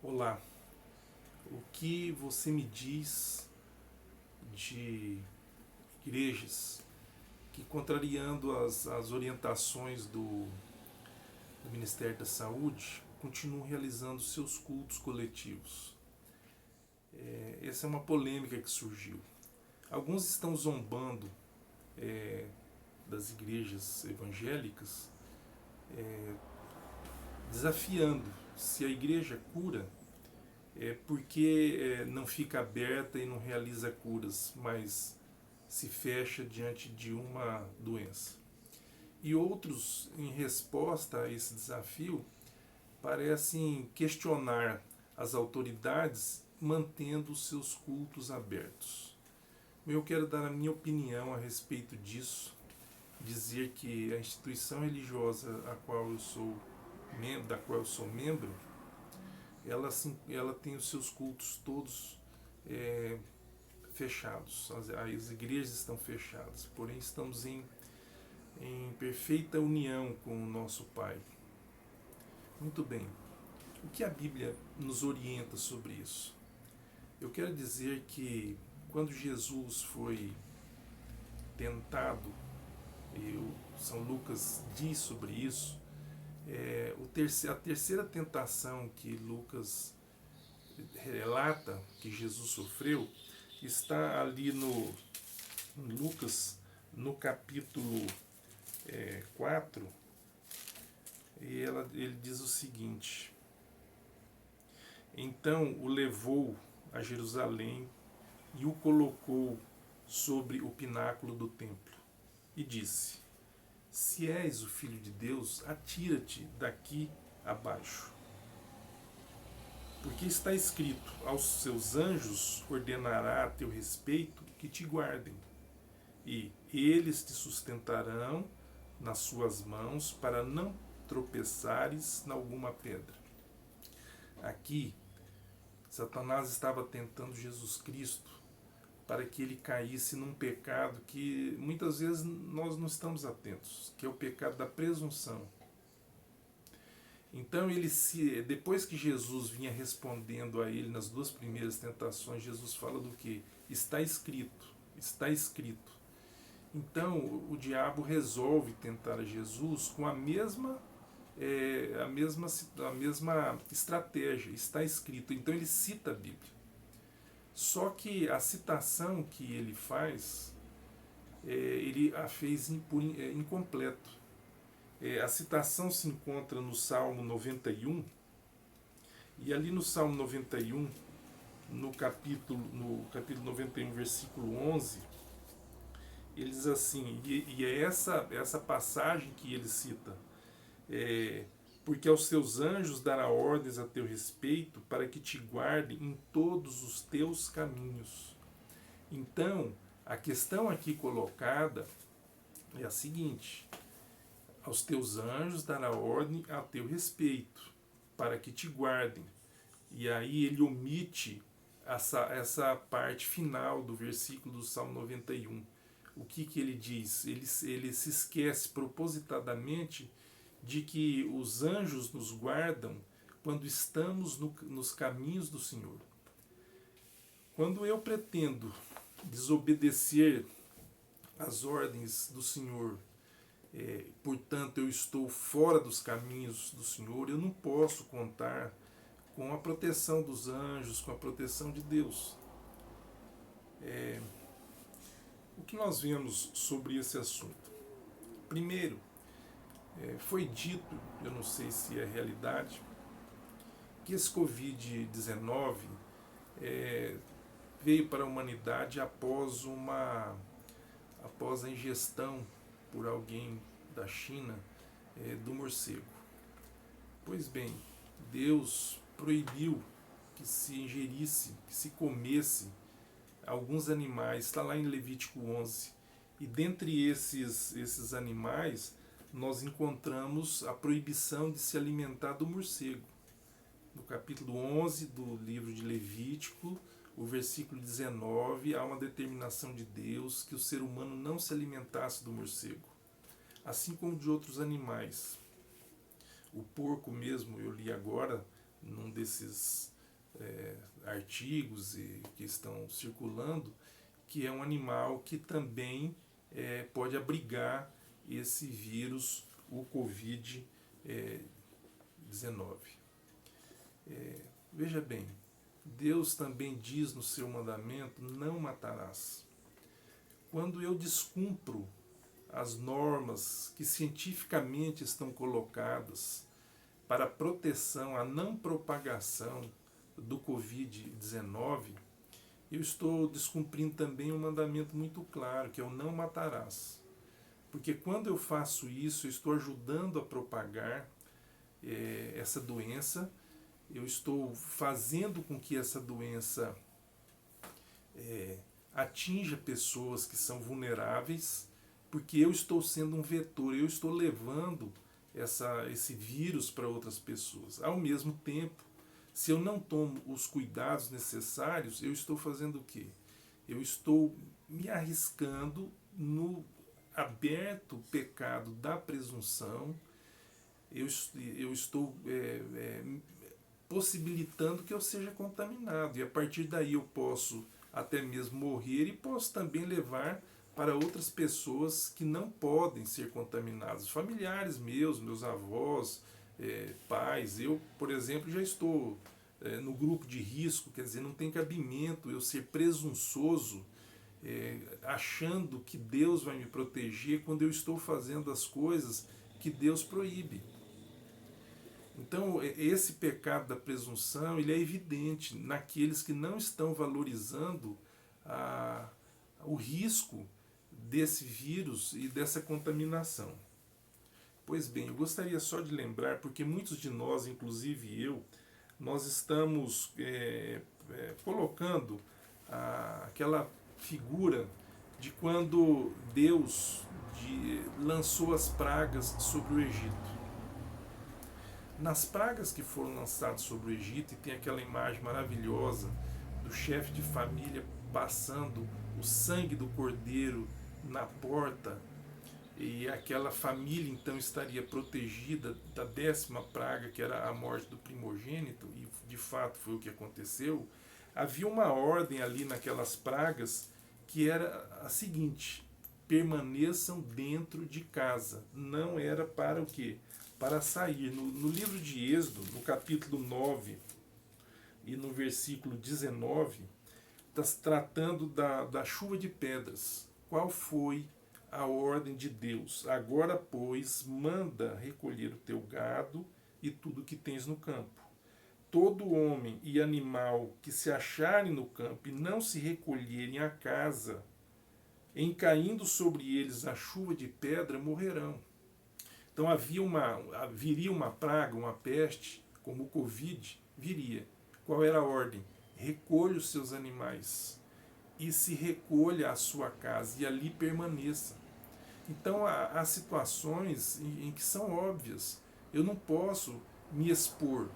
Olá, o que você me diz de igrejas que, contrariando as orientações do Ministério da Saúde, continuam realizando seus cultos coletivos? Essa é uma polêmica que surgiu. Alguns estão zombando é, das igrejas evangélicas, desafiando se a igreja cura porque não fica aberta e não realiza curas, mas se fecha diante de uma doença. E outros, em resposta a esse desafio, parecem questionar as autoridades mantendo os seus cultos abertos. Eu quero dar a minha opinião a respeito disso, dizer que a instituição religiosa a qual eu sou da qual eu sou membro, ela tem os seus cultos todos é, fechados. As igrejas estão fechadas, porém estamos em perfeita união com o nosso Pai. Muito bem. O que a Bíblia nos orienta sobre isso? Eu quero dizer que quando Jesus foi tentado, e São Lucas diz sobre isso, a terceira tentação que Lucas relata que Jesus sofreu está ali no em Lucas, no capítulo 4, e ele diz o seguinte: então o levou a Jerusalém e o colocou sobre o pináculo do templo e disse: se és o Filho de Deus, atira-te daqui abaixo. Porque está escrito: aos seus anjos ordenará a teu respeito que te guardem, e eles te sustentarão nas suas mãos para não tropeçares em alguma pedra. Aqui, Satanás estava tentando Jesus Cristo para que ele caísse num pecado que muitas vezes nós não estamos atentos, que é o pecado da presunção. Então depois que Jesus vinha respondendo a ele nas duas primeiras tentações, Jesus fala do que? Está escrito, está escrito. Então o diabo resolve tentar a Jesus com a mesma estratégia, está escrito. Então ele cita a Bíblia. Só que a citação que ele faz, ele a fez incompleto. A citação se encontra no Salmo 91, e ali no Salmo 91, no capítulo 91, versículo 11, ele diz assim, e é essa passagem que ele cita, porque aos teus anjos dará ordens a teu respeito para que te guardem em todos os teus caminhos. Então, a questão aqui colocada é a seguinte: aos teus anjos dará ordem a teu respeito para que te guardem. E aí ele omite essa parte final do versículo do Salmo 91. O que ele diz? Ele se esquece propositadamente de que os anjos nos guardam quando estamos nos caminhos do Senhor. Quando eu pretendo desobedecer as ordens do Senhor, portanto eu estou fora dos caminhos do Senhor, eu não posso contar com a proteção dos anjos, com a proteção de Deus. O que nós vemos sobre esse assunto? Primeiro, foi dito, eu não sei se é realidade, que esse Covid-19 veio para a humanidade após a ingestão por alguém da China do morcego. Pois bem, Deus proibiu que se ingerisse, que se comesse alguns animais, está lá em Levítico 11, e dentre esses animais nós encontramos a proibição de se alimentar do morcego. No capítulo 11 do livro de Levítico, o versículo 19, há uma determinação de Deus que o ser humano não se alimentasse do morcego, assim como de outros animais. O porco mesmo, eu li agora, num desses artigos que estão circulando, que é um animal que também pode abrigar esse vírus, o Covid-19. Veja bem, Deus também diz no seu mandamento: não matarás. Quando eu descumpro as normas que cientificamente estão colocadas para a proteção, a não propagação do Covid-19, eu estou descumprindo também um mandamento muito claro, que é o não matarás. Porque quando eu faço isso, eu estou ajudando a propagar essa doença, eu estou fazendo com que essa doença atinja pessoas que são vulneráveis, porque eu estou sendo um vetor, eu estou levando esse vírus para outras pessoas. Ao mesmo tempo, se eu não tomo os cuidados necessários, eu estou fazendo o quê? Eu estou me arriscando no aberto pecado da presunção, eu estou possibilitando que eu seja contaminado, e a partir daí eu posso até mesmo morrer e posso também levar para outras pessoas que não podem ser contaminadas, familiares meus avós, pais. Eu, por exemplo, já estou no grupo de risco, quer dizer, não tem cabimento eu ser presunçoso, achando que Deus vai me proteger quando eu estou fazendo as coisas que Deus proíbe. Então, esse pecado da presunção, ele é evidente naqueles que não estão valorizando o risco desse vírus e dessa contaminação. Pois bem, eu gostaria só de lembrar, porque muitos de nós, inclusive eu, nós estamos colocando aquela figura de quando Deus lançou as pragas sobre o Egito. Nas pragas que foram lançadas sobre o Egito, e tem aquela imagem maravilhosa do chefe de família passando o sangue do cordeiro na porta, e aquela família então estaria protegida da 10ª praga, que era a morte do primogênito, e de fato foi o que aconteceu. Havia uma ordem ali naquelas pragas que era a seguinte: permaneçam dentro de casa. Não era para o quê? Para sair. No livro de Êxodo, no capítulo 9 e no versículo 19, está tratando da chuva de pedras. Qual foi a ordem de Deus? Agora, pois, manda recolher o teu gado e tudo que tens no campo. Todo homem e animal que se acharem no campo e não se recolherem à casa, em caindo sobre eles a chuva de pedra, morrerão. Então viria uma praga, uma peste, como o Covid, viria. Qual era a ordem? Recolha os seus animais e se recolha à sua casa e ali permaneça. Então há situações em que são óbvias. Eu não posso me expor,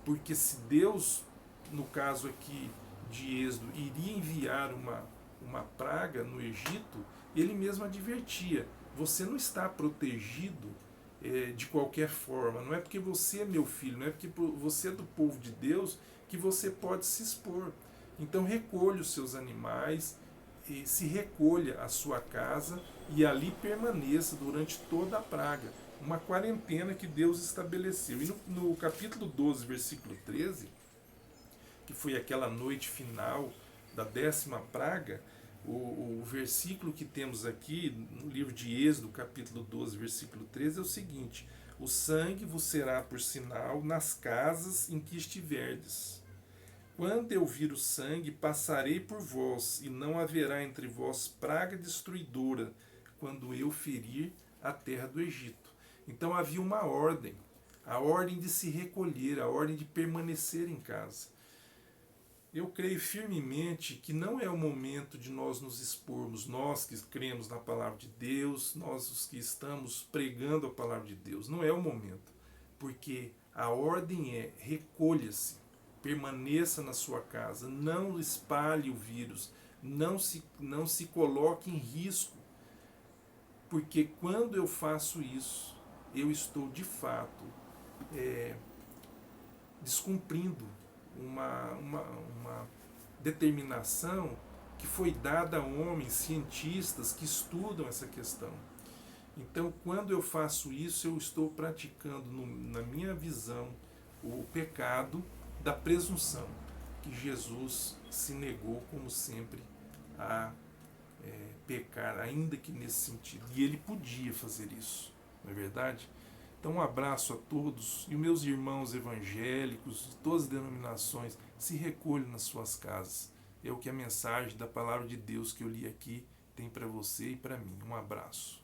porque se Deus, no caso aqui de Êxodo, iria enviar uma praga no Egito, ele mesmo advertia: você não está protegido de qualquer forma, não é porque você é meu filho, não é porque você é do povo de Deus que você pode se expor. Então recolha os seus animais, e se recolha à sua casa e ali permaneça durante toda a praga. Uma quarentena que Deus estabeleceu. E no capítulo 12, versículo 13, que foi aquela noite final da 10ª praga, o versículo que temos aqui no livro de Êxodo, capítulo 12, versículo 13, é o seguinte: o sangue vos será por sinal nas casas em que estiverdes. Quando eu vir o sangue, passarei por vós, e não haverá entre vós praga destruidora, quando eu ferir a terra do Egito. Então havia uma ordem, a ordem de se recolher, a ordem de permanecer em casa. Eu creio firmemente que não é o momento de nós nos expormos, nós que cremos na palavra de Deus, nós os que estamos pregando a palavra de Deus. Não é o momento, porque a ordem é: recolha-se, permaneça na sua casa, não espalhe o vírus, não se coloque em risco, porque quando eu faço isso, eu estou de fato descumprindo uma determinação que foi dada a homens, cientistas que estudam essa questão. Então, quando eu faço isso, eu estou praticando, na minha visão, o pecado da presunção, que Jesus se negou, como sempre, a pecar, ainda que nesse sentido. E ele podia fazer isso, não é verdade? Então, um abraço a todos e os meus irmãos evangélicos de todas as denominações, se recolham nas suas casas. É o que a mensagem da palavra de Deus que eu li aqui tem para você e para mim. Um abraço.